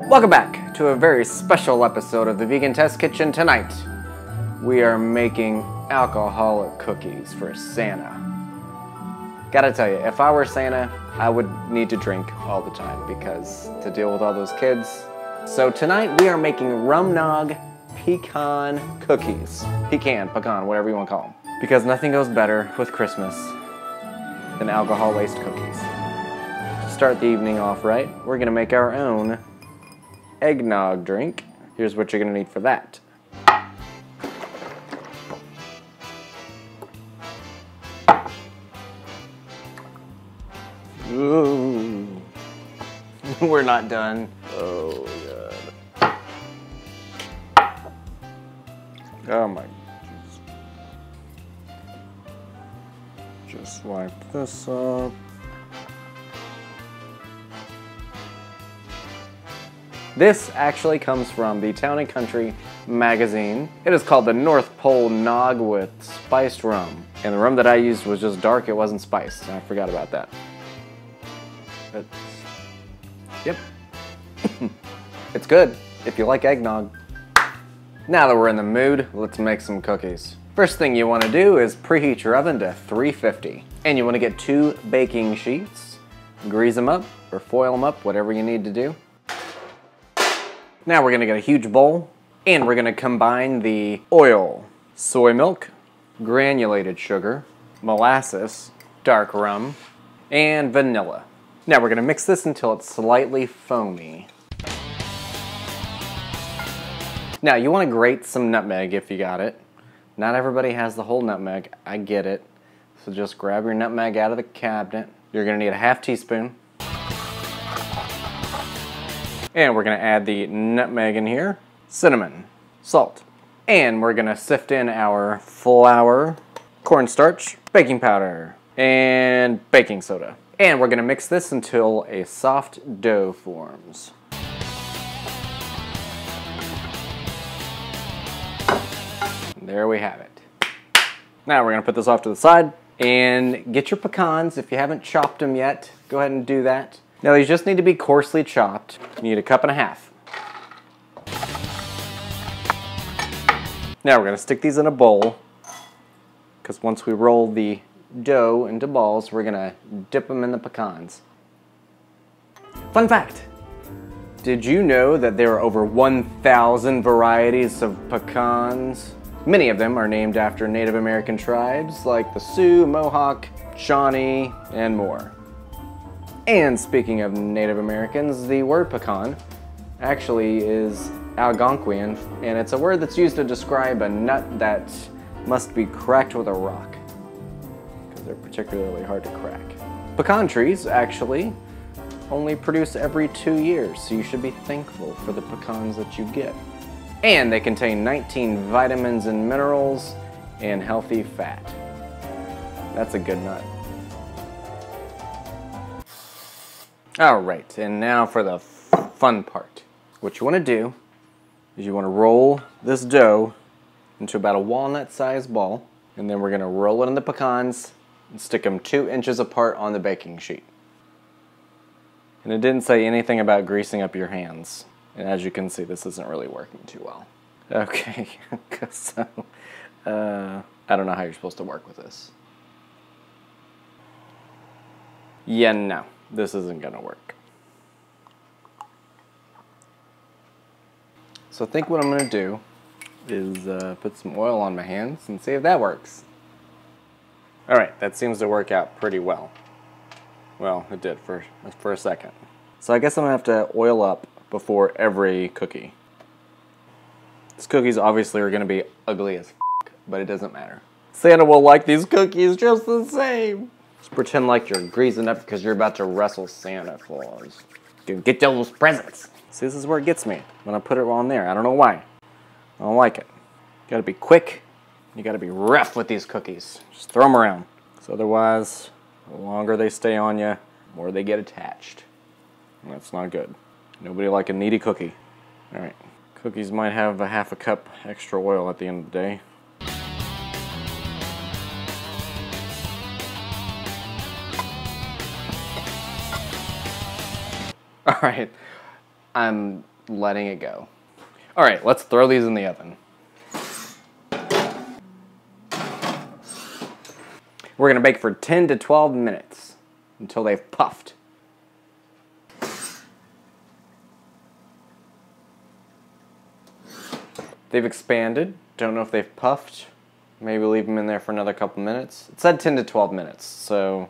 Welcome back to a very special episode of the Vegan Test Kitchen. Tonight, we are making alcoholic cookies for Santa. Gotta tell you, if I were Santa, I would need to drink all the time because to deal with all those kids. So tonight, we are making Rumnog Pecan cookies. Pecan, whatever you want to call them. Because nothing goes better with Christmas than alcohol-laced cookies. To start the evening off right, we're gonna make our own eggnog drink. Here's what you're gonna need for that. Ooh. We're not done. Oh god. Oh my. Just wipe this up. This actually comes from the Town & Country magazine. It is called the North Pole Nog with spiced rum. And the rum that I used was just dark, it wasn't spiced. I forgot about that. But, yep. It's good if you like eggnog. Now that we're in the mood, let's make some cookies. First thing you want to do is preheat your oven to 350. And you want to get 2 baking sheets, grease them up or foil them up, whatever you need to do. Now we're going to get a huge bowl and we're going to combine the oil, soy milk, granulated sugar, molasses, dark rum, and vanilla. Now we're going to mix this until it's slightly foamy. Now you want to grate some nutmeg if you got it. Not everybody has the whole nutmeg, I get it. So just grab your nutmeg out of the cabinet. You're going to need a ½ teaspoon. And we're going to add the nutmeg in here, cinnamon, salt. And we're going to sift in our flour, cornstarch, baking powder, and baking soda. And we're going to mix this until a soft dough forms. And there we have it. Now we're going to put this off to the side and get your pecans. If you haven't chopped them yet, go ahead and do that. Now these just need to be coarsely chopped. You need 1.5 cups. Now we're going to stick these in a bowl because once we roll the dough into balls, we're going to dip them in the pecans. Fun fact! Did you know that there are over 1,000 varieties of pecans? Many of them are named after Native American tribes like the Sioux, Mohawk, Shawnee, and more. And speaking of Native Americans, the word pecan actually is Algonquian, and it's a word that's used to describe a nut that must be cracked with a rock, because they're particularly hard to crack. Pecan trees actually only produce every 2 years, so you should be thankful for the pecans that you get. And they contain 19 vitamins and minerals and healthy fat. That's a good nut. Alright, and now for the fun part. What you want to do is you want to roll this dough into about a walnut-sized ball, and then we're going to roll it in the pecans and stick them 2 inches apart on the baking sheet. And it didn't say anything about greasing up your hands. And as you can see, this isn't really working too well. Okay, so I don't know how you're supposed to work with this. Yeah, no. This isn't gonna work. So I think what I'm gonna do is put some oil on my hands and see if that works. Alright, that seems to work out pretty well. Well, it did for a second. So I guess I'm gonna have to oil up before every cookie. These cookies obviously are gonna be ugly as f***, but it doesn't matter. Santa will like these cookies just the same. Just pretend like you're greasing up because you're about to wrestle Santa Claus. Get those presents. See, this is where it gets me when I put it on there. I don't know why. I don't like it. You gotta be quick. You gotta be rough with these cookies. Just throw them around. So otherwise, the longer they stay on you, the more they get attached. And that's not good. Nobody like a needy cookie. All right. Cookies might have a ½ cup extra oil at the end of the day. All right, I'm letting it go. All right, let's throw these in the oven. We're gonna bake for 10 to 12 minutes until they've puffed. They've expanded. Don't know if they've puffed. Maybe leave them in there for another couple minutes. It said 10 to 12 minutes, so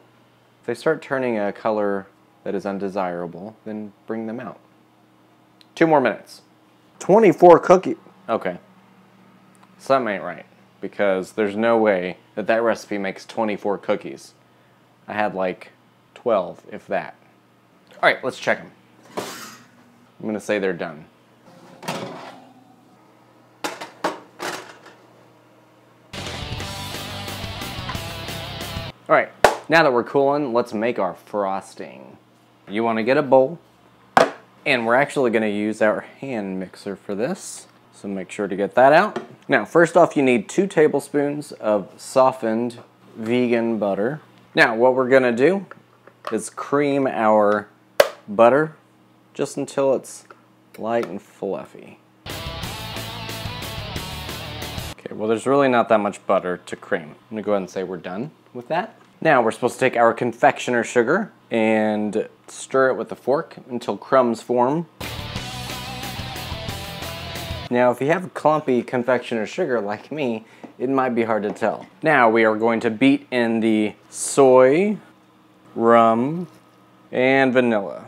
if they start turning a color that is undesirable, then bring them out. 2 more minutes. 24 cookies. Okay. Something ain't right, because there's no way that that recipe makes 24 cookies. I had like 12, if that. All right, let's check them. I'm gonna say they're done. All right, now that we're cooling, let's make our frosting. You want to get a bowl, and we're actually going to use our hand mixer for this, so make sure to get that out. Now, first off, you need 2 tablespoons of softened vegan butter. Now, what we're going to do is cream our butter just until it's light and fluffy. Okay, well, there's really not that much butter to cream. I'm going to go ahead and say we're done with that. Now we're supposed to take our confectioner sugar and stir it with a fork until crumbs form. Now if you have clumpy confectioner sugar like me, it might be hard to tell. Now we are going to beat in the soy, rum, and vanilla.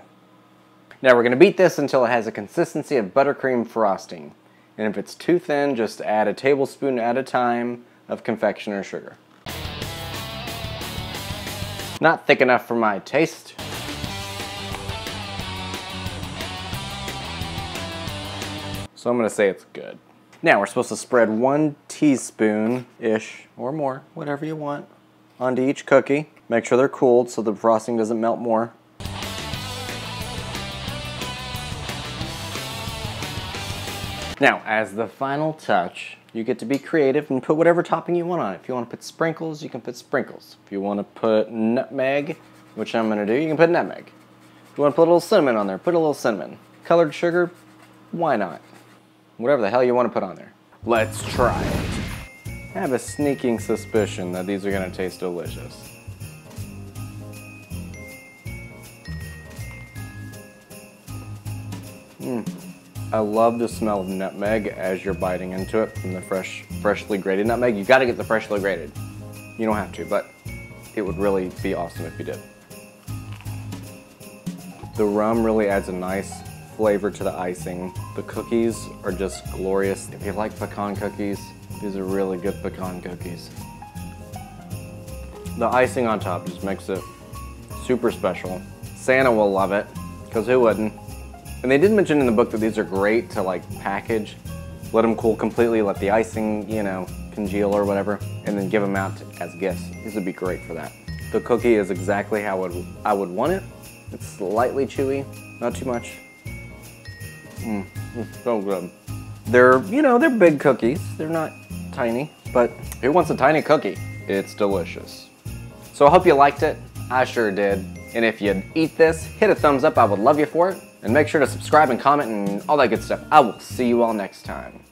Now we're going to beat this until it has a consistency of buttercream frosting. And if it's too thin, just add a tablespoon at a time of confectioner sugar. Not thick enough for my taste. So I'm gonna say it's good. Now we're supposed to spread 1 teaspoon-ish, or more, whatever you want, onto each cookie. Make sure they're cooled so the frosting doesn't melt more. Now, as the final touch, you get to be creative and put whatever topping you want on it. If you want to put sprinkles, you can put sprinkles. If you want to put nutmeg, which I'm going to do, you can put nutmeg. If you want to put a little cinnamon on there, put a little cinnamon. Colored sugar, why not? Whatever the hell you want to put on there. Let's try it. I have a sneaking suspicion that these are going to taste delicious. I love the smell of nutmeg as you're biting into it from the freshly grated nutmeg. You gotta get the freshly grated. You don't have to, but it would really be awesome if you did. The rum really adds a nice flavor to the icing. The cookies are just glorious. If you like pecan cookies, these are really good pecan cookies. The icing on top just makes it super special. Santa will love it, because who wouldn't? And they did mention in the book that these are great to like package, let them cool completely, let the icing, you know, congeal or whatever, and then give them out as gifts. These would be great for that. The cookie is exactly how I would want it. It's slightly chewy, not too much. It's so good. They're, you know, they're big cookies. They're not tiny, but who wants a tiny cookie? It's delicious. So I hope you liked it. I sure did. And if you eat this, hit a thumbs up. I would love you for it. And make sure to subscribe and comment and all that good stuff. I will see you all next time.